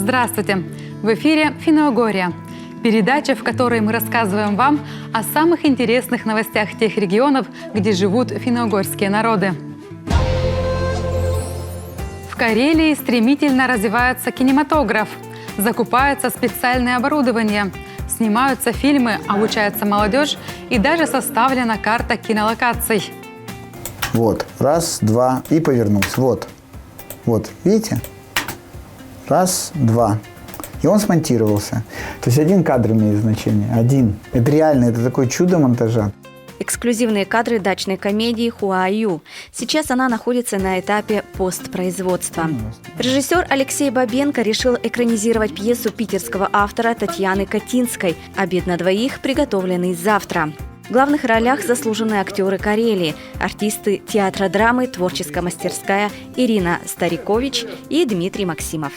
Здравствуйте! В эфире «Финно-Угория» – передача, в которой мы рассказываем вам о самых интересных новостях тех регионов, где живут финно-угорские народы. В Карелии стремительно развивается кинематограф, закупается специальное оборудование, снимаются фильмы, обучается молодежь и даже составлена карта кинолокаций. Вот, раз, два, и повернулся. Вот, видите? Раз, два. И он смонтировался. То есть один кадр имеет значение. Один. Это реально, это такое чудо монтажа. Эксклюзивные кадры дачной комедии «Хуаю». Сейчас она находится на этапе постпроизводства. Режиссер Алексей Бабенко решил экранизировать пьесу питерского автора Татьяны Катинской «Обед на двоих, приготовленный завтра». В главных ролях заслуженные актеры Карелии, артисты театра драмы «Творческая мастерская» Ирина Старикович и Дмитрий Максимов.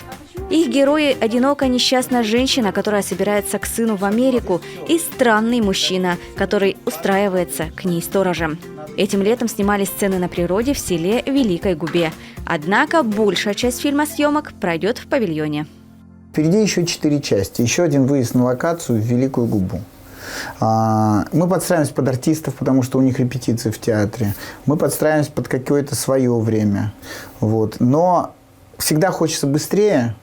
Их герои – одинокая несчастная женщина, которая собирается к сыну в Америку, и странный мужчина, который устраивается к ней сторожем. Этим летом снимали сцены на природе в селе Великой Губе. Однако большая часть фильма съемок пройдет в павильоне. Впереди еще 4 части. Еще один выезд на локацию в Великую Губу. Мы подстраиваемся под артистов, потому что у них репетиции в театре. Мы подстраиваемся под какое-то свое время. Вот. Но всегда хочется быстрее.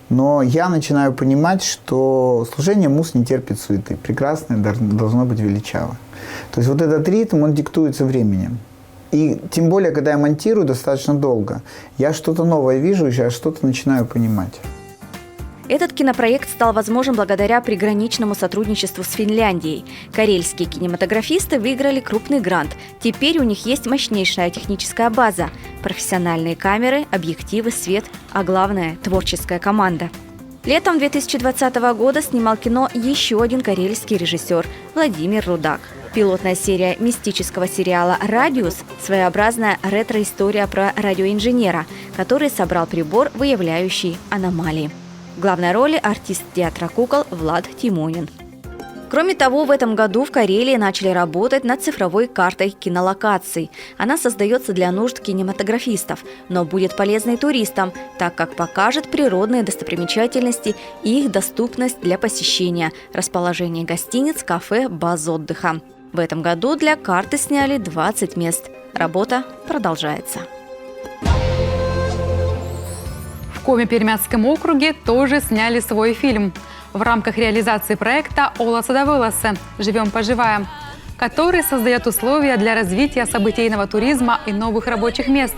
Но я начинаю понимать, что служение мус не терпит суеты. Прекрасное должно быть величаво. То есть вот этот ритм, он диктуется временем. И тем более, когда я монтирую достаточно долго, я что-то новое вижу, я что-то начинаю понимать. Этот кинопроект стал возможен благодаря приграничному сотрудничеству с Финляндией. Карельские кинематографисты выиграли крупный грант. Теперь у них есть мощнейшая техническая база, профессиональные камеры, объективы, свет, а главное – творческая команда. Летом 2020 года снимал кино еще один карельский режиссер Владимир Рудак. Пилотная серия мистического сериала «Радиус» – своеобразная ретро-история про радиоинженера, который собрал прибор, выявляющий аномалии. В главной роли артист театра кукол Влад Тимонин. Кроме того, в этом году в Карелии начали работать над цифровой картой кинолокаций. Она создается для нужд кинематографистов, но будет полезной туристам, так как покажет природные достопримечательности и их доступность для посещения, расположение гостиниц, кафе, баз отдыха. В этом году для карты сняли 20 мест. Работа продолжается. В Коми-Пермяцком округе тоже сняли свой фильм в рамках реализации проекта «Оласа да волоса. Живем-поживаем», который создает условия для развития событийного туризма и новых рабочих мест.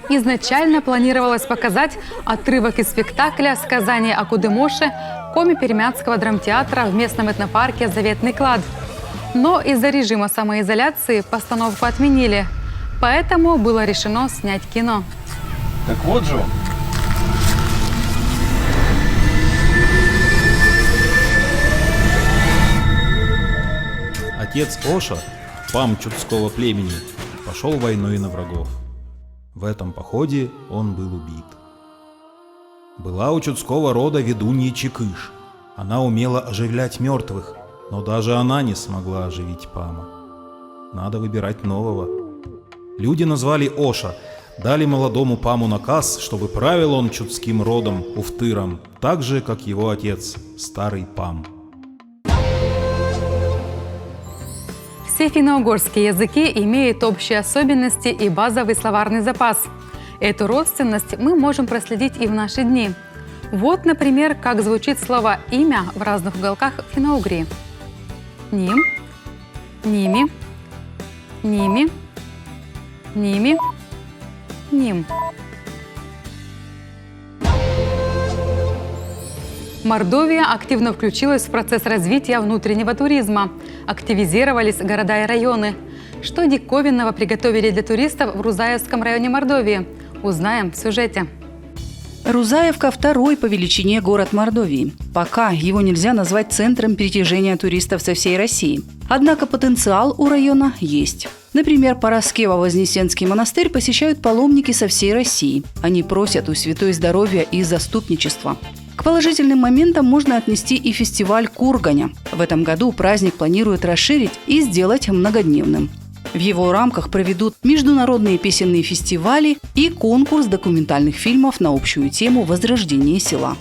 Изначально планировалось показать отрывок из спектакля «Сказание о Кудымоше» Коми-Пермяцкого драмтеатра в местном этнопарке «Заветный клад». Но из-за режима самоизоляции постановку отменили, поэтому было решено снять кино. Так вот же он. Отец Оша, пам чудского племени, пошел войной на врагов. В этом походе он был убит. Была у чудского рода ведунья Чекыш. Она умела оживлять мертвых, но даже она не смогла оживить пама. Надо выбирать нового. Люди назвали Оша, дали молодому паму наказ, чтобы правил он чудским родом, уфтыром, так же, как его отец, старый пам. Все финно-угорские языки имеют общие особенности и базовый словарный запас. Эту родственность мы можем проследить и в наши дни. Вот, например, как звучит слово «имя» в разных уголках Финно-Угрии. Ним, ними, ними, ними, ним. Мордовия активно включилась в процесс развития внутреннего туризма. Активизировались города и районы. Что диковинного приготовили для туристов в Рузаевском районе Мордовии? Узнаем в сюжете. Рузаевка – второй по величине город Мордовии. Пока его нельзя назвать центром притяжения туристов со всей России. Однако потенциал у района есть. Например, Параскево-Вознесенский монастырь посещают паломники со всей России. Они просят у святой здоровья и заступничества. К положительным моментам можно отнести и фестиваль Курганя. В этом году праздник планируют расширить и сделать многодневным. В его рамках проведут международные песенные фестивали и конкурс документальных фильмов на общую тему возрождения села.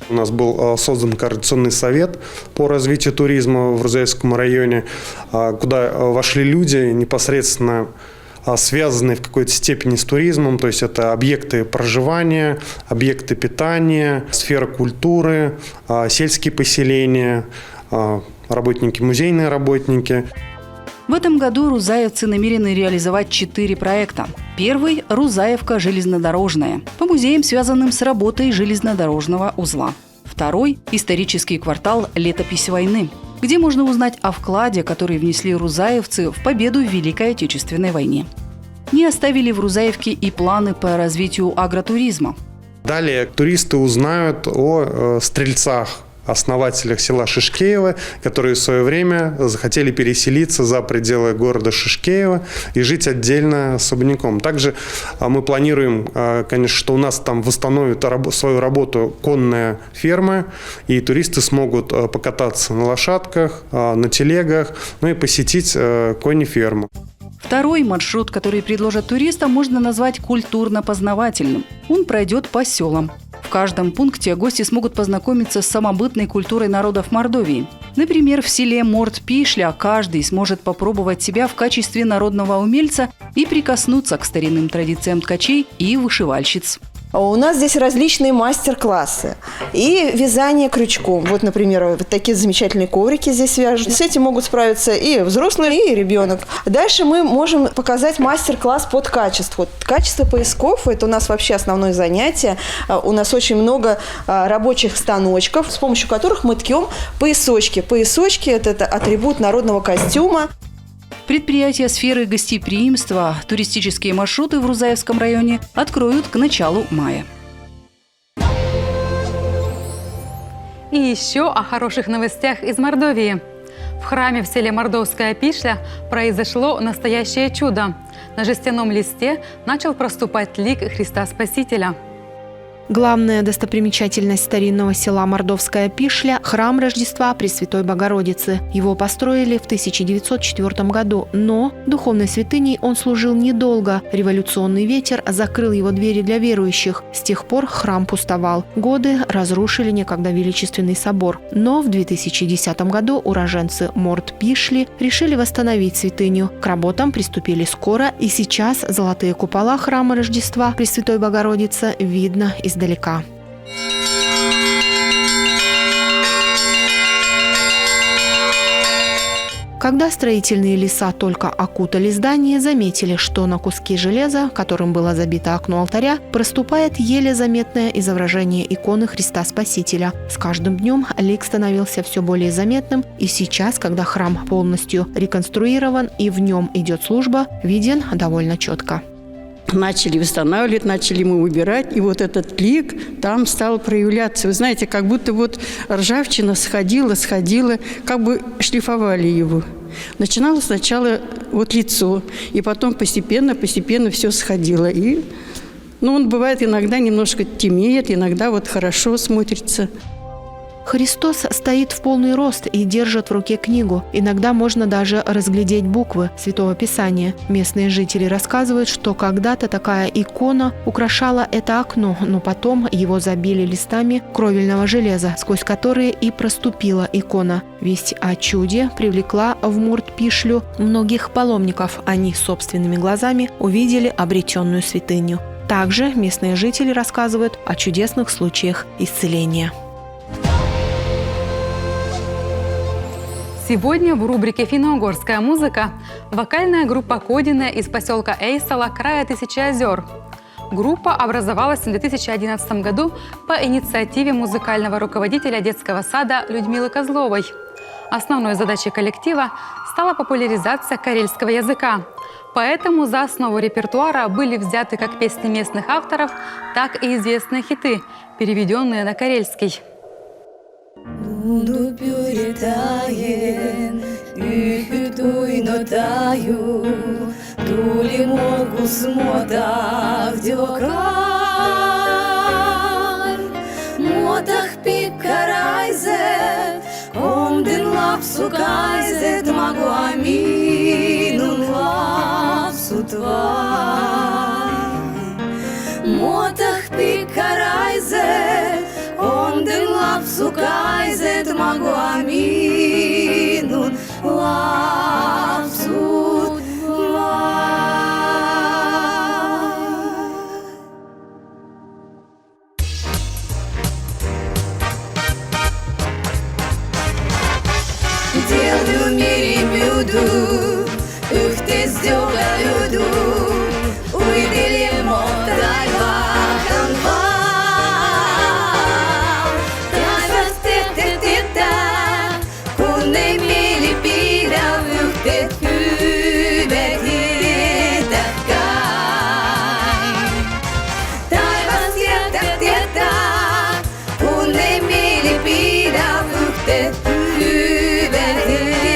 У нас был создан координационный совет по развитию туризма в Рузаевском районе, куда вошли люди, непосредственно связанные в какой-то степени с туризмом, то есть это объекты проживания, объекты питания, сфера культуры, сельские поселения, работники, музейные работники. В этом году рузаевцы намерены реализовать 4 проекта. Первый – Рузаевка железнодорожная, по музеям, связанным с работой железнодорожного узла. Второй – исторический квартал «Летопись войны», где можно узнать о вкладе, который внесли рузаевцы в победу в Великой Отечественной войне. Не оставили в Рузаевке и планы по развитию агротуризма. Далее туристы узнают о стрельцах, основателях села Шишкеево, которые в свое время захотели переселиться за пределы города Шишкеево и жить отдельно особняком. Также мы планируем, конечно, что у нас там восстановит свою работу конная ферма, и туристы смогут покататься на лошадках, на телегах, ну и посетить кони-ферму. Второй маршрут, который предложат туристам, можно назвать культурно-познавательным. Он пройдет по селам. В каждом пункте гости смогут познакомиться с самобытной культурой народов Мордовии. Например, в селе Морт-Пишля каждый сможет попробовать себя в качестве народного умельца и прикоснуться к старинным традициям ткачей и вышивальщиц. У нас здесь различные мастер-классы и вязание крючком. Вот, например, вот такие замечательные коврики здесь вяжут. С этим могут справиться и взрослый, и ребенок. Дальше мы можем показать мастер-класс по ткачеству. Ткачество поясков – это у нас вообще основное занятие. У нас очень много рабочих станочков, с помощью которых мы ткем поясочки. Поясочки – это атрибут народного костюма. Предприятия сферы гостеприимства, туристические маршруты в Рузаевском районе откроют к началу мая. И еще о хороших новостях из Мордовии. В храме в селе Мордовская Пишля произошло настоящее чудо. На жестяном листе начал проступать лик Христа Спасителя. Главная достопримечательность старинного села Мордовская Пишля – храм Рождества Пресвятой Богородицы. Его построили в 1904 году, но духовной святыней он служил недолго. Революционный ветер закрыл его двери для верующих. С тех пор храм пустовал. Годы разрушили некогда величественный собор. Но в 2010 году уроженцы Морт-Пишли решили восстановить святыню. К работам приступили скоро, и сейчас золотые купола храма Рождества Пресвятой Богородицы видно издалека. Когда строительные леса только окутали здание, заметили, что на куске железа, которым было забито окно алтаря, проступает еле заметное изображение иконы Христа Спасителя. С каждым днем лик становился все более заметным, и сейчас, когда храм полностью реконструирован и в нем идет служба, виден довольно четко. Начали восстанавливать, начали мы убирать, и вот этот лик там стал проявляться. Вы знаете, как будто вот ржавчина сходила, как бы шлифовали его. Начиналось сначала вот лицо, и потом постепенно все сходило. И, он бывает иногда немножко темнеет, иногда вот хорошо смотрится. Христос стоит в полный рост и держит в руке книгу. Иногда можно даже разглядеть буквы Святого Писания. Местные жители рассказывают, что когда-то такая икона украшала это окно, но потом его забили листами кровельного железа, сквозь которые и проступила икона. Весть о чуде привлекла в Морт-Пишлю многих паломников. Они собственными глазами увидели обретенную святыню. Также местные жители рассказывают о чудесных случаях исцеления. Сегодня в рубрике «Финно-угорская музыка» вокальная группа «Кодина» из поселка Эйсала, края Тысячи озер. Группа образовалась в 2011 году по инициативе музыкального руководителя детского сада Людмилы Козловой. Основной задачей коллектива стала популяризация карельского языка. Поэтому за основу репертуара были взяты как песни местных авторов, так и известные хиты, переведенные на карельский. Undu püritajen, yhyt uinotaju, tuli mogus muotah diokrai. Muotah pikaraizet, komdin lapsu kaizet, magu aminun lapsu tvai. Muotah pikaraizet, komdin могу аминун лапсут Делаю мире мюду, ух ты сделаю, уйдем от тайваханва. Taivastetettä, kun ei mieli pidä yhteet hyvät hitäkkäin. Taivas jätä tietää, kun ei mieli pidä yhteet hyvät hitäkkäin.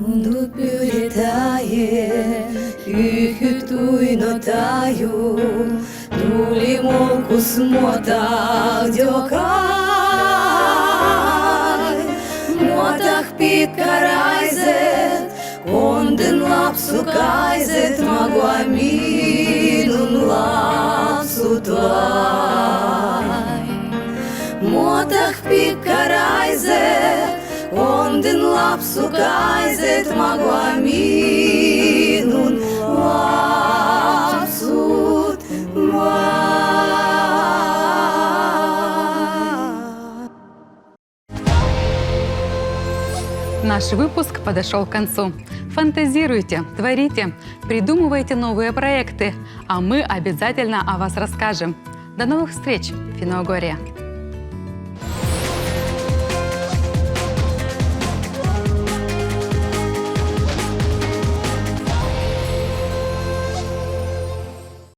Unut pyydetään, yhyt uinotaju, tuli mulkus muotah jokai. Muotah pitkaraiset, konden lapsukaiset, magua minun lapsut vai. Muotah pitkaraiset, Konden lapsukaiset magua minun lapsut Наш выпуск подошел к концу. Фантазируйте, творите, придумывайте новые проекты, а мы обязательно о вас расскажем. До новых встреч, Финно-Угорье!